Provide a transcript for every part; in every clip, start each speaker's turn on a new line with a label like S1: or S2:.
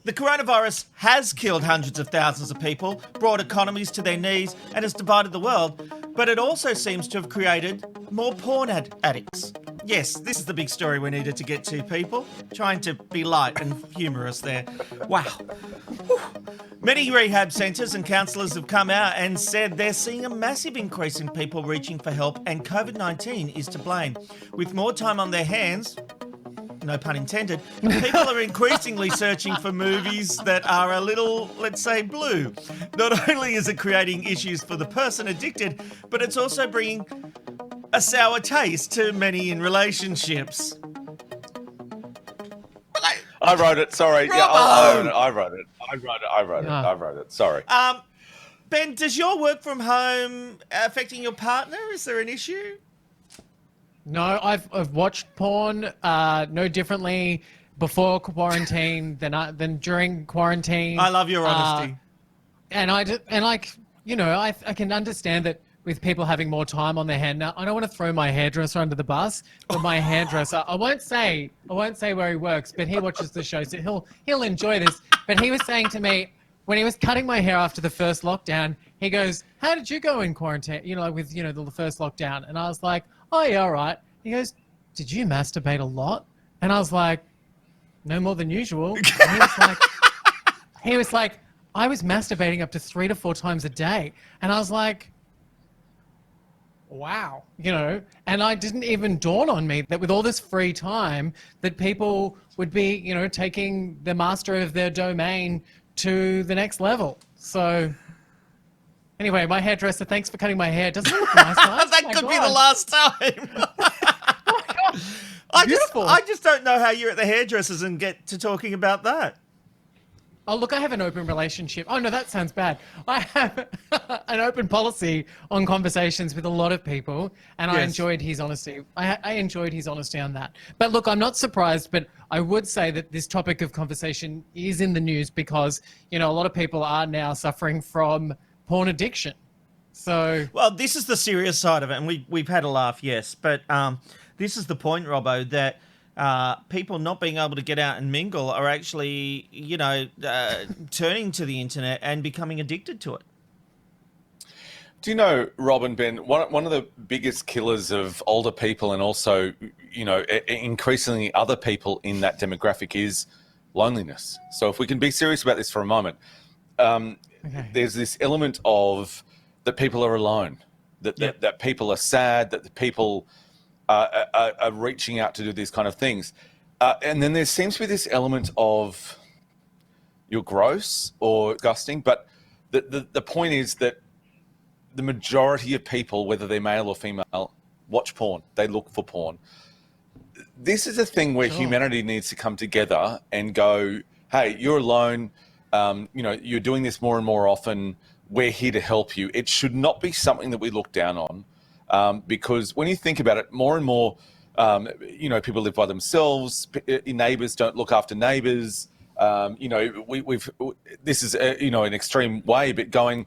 S1: The coronavirus has killed hundreds of thousands of people, brought economies to their knees, and has divided the world, but it also seems to have created more porn addicts. Yes, this is the big story we needed to get to, people. Trying to be light and humorous there. Wow. Whew. Many rehab centres and counsellors have come out and said they're seeing a massive increase in people reaching for help, and COVID-19 is to blame. With more time on their hands, no pun intended, people are increasingly searching for movies that are a little, let's say, blue. Not only is it creating issues for the person addicted, but it's also bringing a sour taste to many in relationships.
S2: I wrote it, sorry. Yeah, I wrote it. Sorry.
S1: Ben, does your work from home affecting your partner? Is there an issue?
S3: No, I've watched porn no differently before quarantine than during quarantine.
S1: I love your honesty.
S3: I can understand that with people having more time on their hand. Now, I don't want to throw my hairdresser under the bus, but my hairdresser, I won't say where he works, but he watches the show, so he'll enjoy this. But he was saying to me when he was cutting my hair after the first lockdown, he goes, "How did you go in quarantine? With the first lockdown?" And I was like, "Oh yeah, all right." He goes, "Did you masturbate a lot?" And I was like, "No more than usual." And he was like, "I was masturbating up to 3 to 4 times a day." And I was like, wow, and I didn't even dawn on me that with all this free time that people would be, taking the master of their domain to the next level. So anyway, my hairdresser, thanks for cutting my hair. Doesn't it look nice?
S1: That could be the last time.
S3: Oh my God. Beautiful.
S1: I just don't know how you're at the hairdressers and get to talking about that.
S3: Oh, look, I have an open relationship. Oh, no, that sounds bad. I have an open policy on conversations with a lot of people, and yes. I enjoyed his honesty. I enjoyed his honesty on that. But look, I'm not surprised, but I would say that this topic of conversation is in the news because, a lot of people are now suffering from porn addiction. So,
S1: well, this is the serious side of it, and we've had a laugh, yes, but this is the point, Robbo, that people not being able to get out and mingle are actually, turning to the internet and becoming addicted to it.
S2: Do you know, Rob and Ben, one of the biggest killers of older people and also, increasingly other people in that demographic is loneliness. So if we can be serious about this for a moment, there's this element of that people are alone, that people are sad, that the people are reaching out to do these kind of things. And then there seems to be this element of you're gross or disgusting, but the point is that the majority of people, whether they're male or female, watch porn. They look for porn. This is a thing where humanity needs to come together and go, hey, you're alone. You're doing this more and more often. We're here to help you. It should not be something that we look down on. Because when you think about it, more and more, people live by themselves. Neighbours don't look after neighbours. This is an extreme way, but going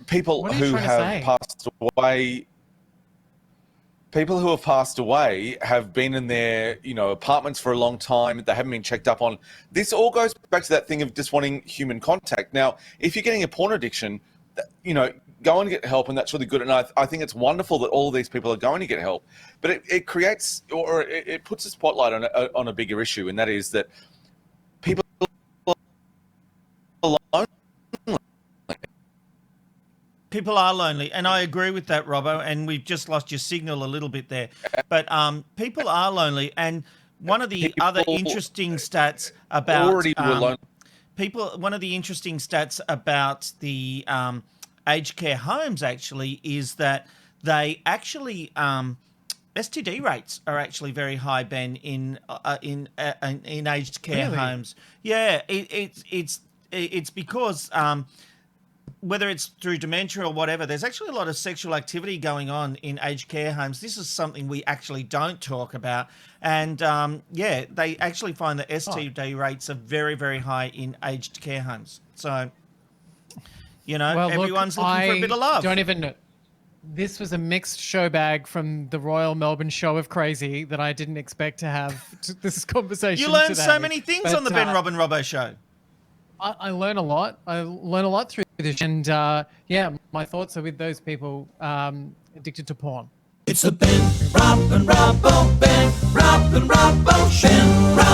S2: people who have passed away. People who have passed away have been in their apartments for a long time. They haven't been checked up on. This all goes back to that thing of just wanting human contact. Now, if you're getting a porn addiction, go and get help, and that's really good. And I think it's wonderful that all of these people are going to get help. But it creates, or it puts a spotlight on a bigger issue, and that is that people are lonely.
S1: People are lonely, and I agree with that, Robbo, and we've just lost your signal a little bit there. But people are lonely, and one of the other interesting stats about one of the interesting stats about the aged care homes actually is that they actually STD rates are actually very high, Ben, in aged care homes. Yeah, it's because whether it's through dementia or whatever, there's actually a lot of sexual activity going on in aged care homes. This is something we actually don't talk about. And, they actually find that STD rates are very, very high in aged care homes. So, everyone's looking for a bit of love.
S3: Don't even know. This was a mixed show bag from the Royal Melbourne Show of Crazy that I didn't expect to have this conversation
S1: You learn
S3: today.
S1: so many things on the Ben, Rob and Robbo show.
S3: I learn a lot. I learn a lot through this, and yeah, my thoughts are with those people addicted to porn.
S4: It's the Ben, Rob and Robbo, Ben, Rob and Robbo, Ben, Rob